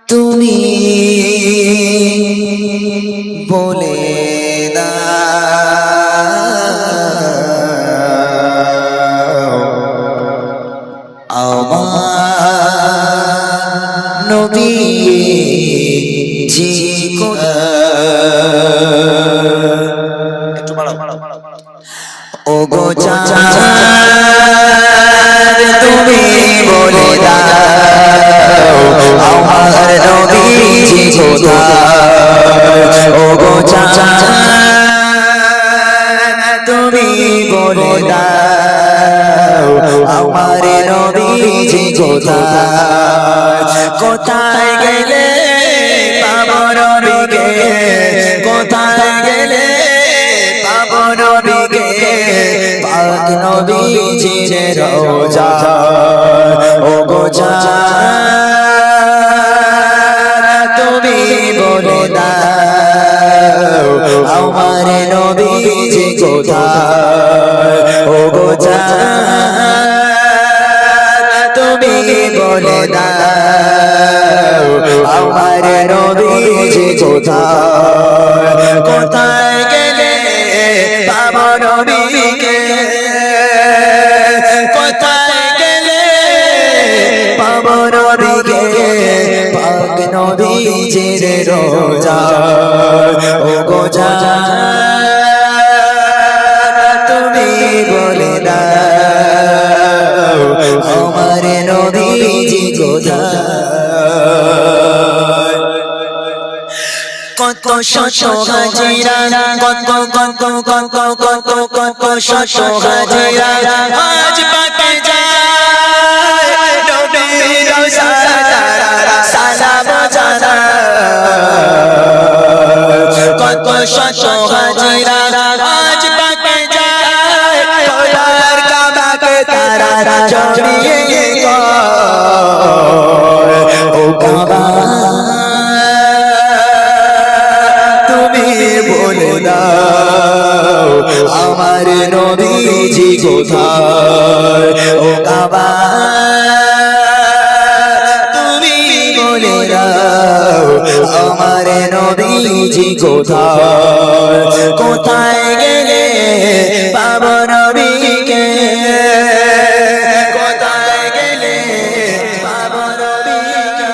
তুমি বলে দাও আমার নবী জি ওগো চাঁদ তুমি বলে দাও আমার নবীজি কোথায় ওগো চাঁদ তুমি বলে দাও আমার নবীজি কোথায় কোথায় গেলে পাবো নবীকে কোথায় গেলে পাবো নবীকে পাক নবীজির রওজা ওগো চাঁদ তুমি বলে দাও আমার নবীজি কোথায় ওগো চাঁদ তুমি বলে দাও আমার নবীজি কোথায় কোথায় গেলে পাবো নবীকে কোথায় গেলে পাবো নবীকে পাক নবীজির রওজা ওগো চাঁদ তুমি বলে দাও আমার নবীজি কোথায় কত শত হাজিরা কত কত কত কত কত শত হাজিরা আজ পাকে যায় নবীর রওজা তারা সালাম জানায় কত শত হাজিরা আজ পাকে যায় খোদার কাবাকে তারা জড়িয়ে ও কাবা বলে দাও আমার নবীজি কোথায় ও কাবা তুমি বলে দাও আমার নবীজি কোথায় কোথায় গেলে পাবো নবীকে কোথায় গেলে পাবো নবীকে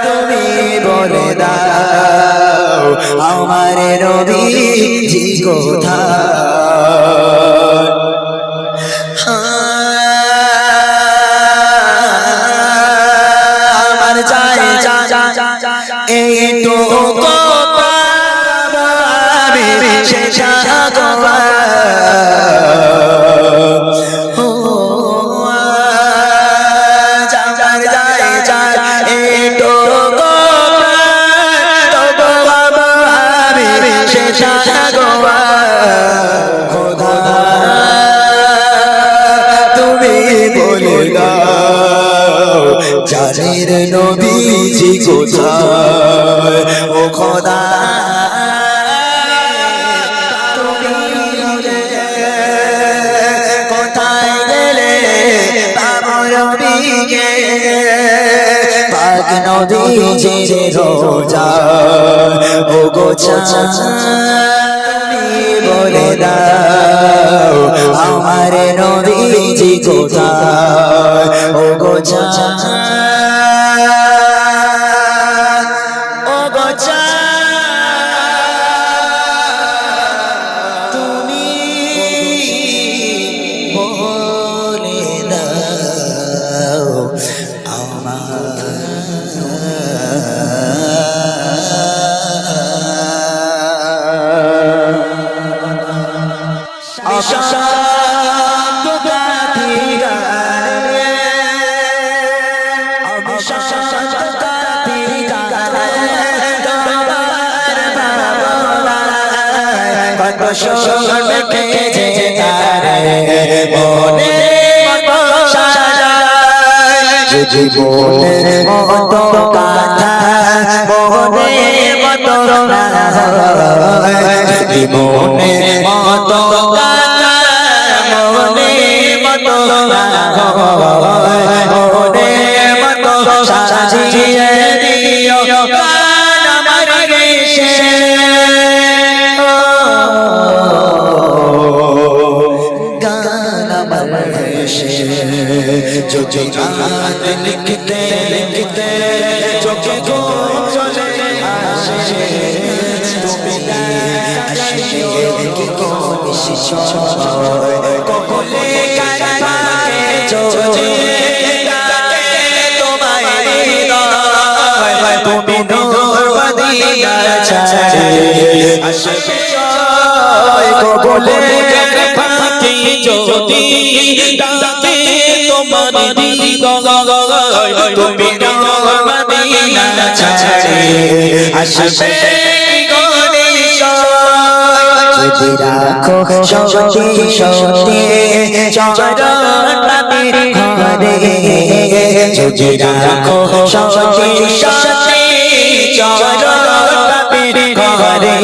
তুমি বলে দাও আমার নবীজি কোথায় আমার চাই এইটুকু পাবে শেষ তুমি বলে দাও জানের নবীজি কোথায় ও খোদা তুমি কোথায় গেলে পাবো নবীকে পাক নবীজির রওজা ওগো চাঁদ বলে দাও আমার নবীজি কোথায় ওগো চাঁদ ওগো চাঁদ তুমি বলে দাও আমার জীবনের মতো কথা মনের মতো জীবনের মতো কথা ওরে মতো সাজিয়ে দিও গান আমার দেশে গান আমার দেশে যদি গান লিখতে লিখতে চোখে ঘুম চলে আসে তুমি আসে কি কোন কবলে কারাকে যদি ডাকে তোমায় হৃদয় তুমি নূর মদিনা ছাড়ে আসবে কবলে কারাকে যদি ডাকে তোমার হৃদয় তুমি নূর মদিনা ছাড়ে আসবে যদি রাখো সত্যি সত্যি চরণ নবীর ঘরে যদি রাখো সত্যি সত্যি চরণ নবীর ঘরে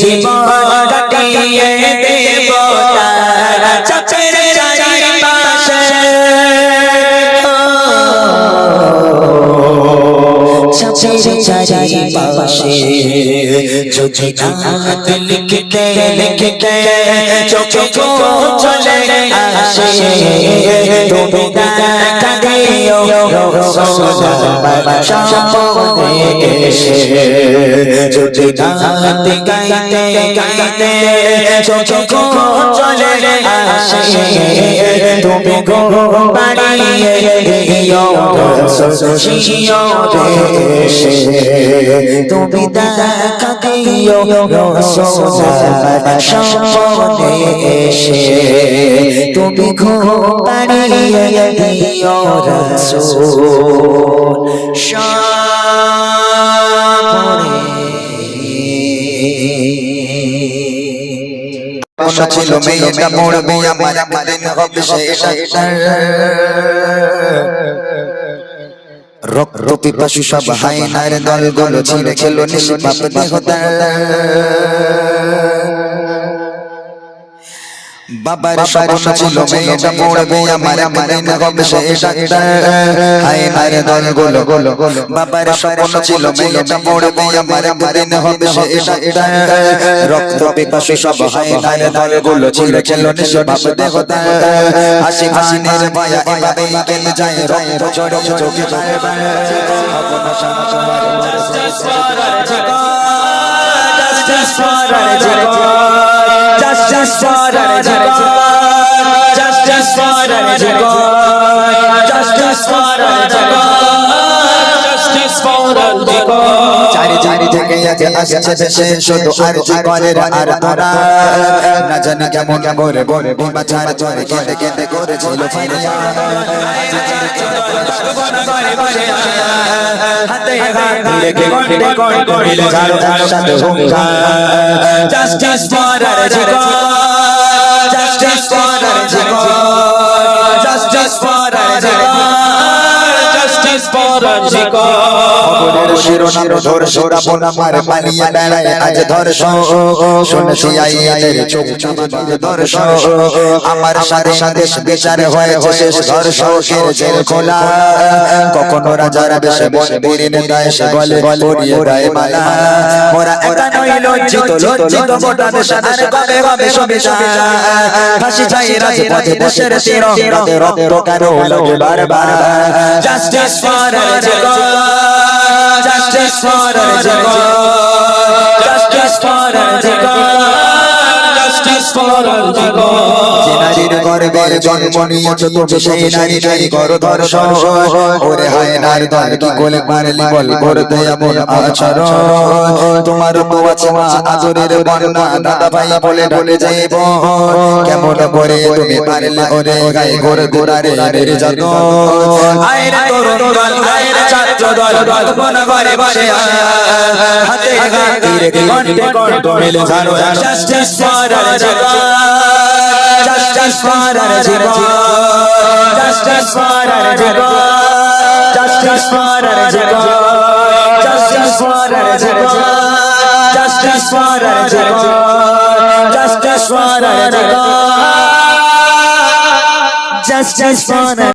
জীবন কাটিয়ে দেব তারা চোখের চারিপাশে চোখের চারিপাশে যদি নাত লিখতে লিখতে চোখে চলে আসে তুমি দেখা দিও রাসূলুল্লাহ সামনে এসে যদি নাত গাইতে গাইতে চোখে চলে আসে তুমি ঘুম পাড়িয়ে দিও রাসূলুল্লাহ এসে তুমি দেখা দিও রাসূলুল্লাহ সামনে এসে তুমি ঘুম পাড়িয়ে দিও রাসূল সামনে ছিল মেয়েটা পড়বে আমার একদিন হবে সেটা রক্ত পিপাসু সব হায়নার দলগুলো ছিঁড়ে খেলো নিষ্পাপ দেহতা বাবার স্বপ্ন ছিল মেয়েটা পড়বে আমার একদিন হবে সেটা হায়নার দলগুলো বাবার স্বপ্ন ছিল মেয়েটা পড়বে আমার একদিন হবে সেটা রক্ত পিপাসু সব হায়নার দলগুলো ছিঁড়ে খেলো নিষ্পাপ দেহতা হাসি হাসিনের মায়া এভাবে কেন যায় রক্ত ঝরে চোখে যায় Justice for our Jagat, justice for our Jagat, justice for our Jagat, justice for our Jagat, justice for our Jagat. Chari chari থেকে আজ আসছে দেশে শুধু আরজি করে আর তোরা না জানি কেমন করে বলে বাঁচার জন্য কেটে কেটে করেছিল ফাইয়া হাতে হাত রেখে কন্টে কন্টে করিলে ঝাড়ু ঝাড়ু সাথে হুঙ্গা justice for our Jagat, justice for our Jagat, justice for our Jagat, justice for our Jagat. খবরের শিরোনাম ধর্ষণ আপন আমার পালিয়ে বেড়ায় আজ ধর্ষণ শুনেছি আইনের চোখ চামাতে ধর্ষণ আমার সাথে সাথে বিচার হয়েছে শেষ ধর্ষকের জেল খোলা কখনো রাজার বেশে বন্দির নেতা এসে বলে পরিয়ে দেয় মালা মোরা একা নই লজ্জিত লজ্জিত গোটা দেশ আর কবে হবে সবিচার ফাঁসি চাই রাজপথে দেশের তিরঙ্গাতে রক্ত কেন লাগে বারবার জাস্টিস ফর জগৎ justice for our Jagat, justice for our Jagat, justice for our Jagat. নারীর গর্ভে জন্ম নিয়েছ তুমি সেই নারী নাই করো ধর্ষণ ওরে হায় নারী দল কি কোলে মারলি বল করতে এমন আচরণ তোমার বউ আছে মা আদরের বন্যা দাদা ভাই বলে বলে যাইব কেমন করে তুমি পারলে ওরে গায়ে ঘোর ঘোরারে নির্যাতন আইরে তরুণ দল আইরে ছাত্র দল গল্পন ঘরে বসে হাতে হাত রেখে কণ্ঠে কণ্ঠ মিলে ঝাড়ো জাস্টিস ফর আর জগৎ justice for our Jagat, justice for our Jagat, justice for our Jagat, justice for our Jagat, justice for our Jagat, justice for our Jagat, justice for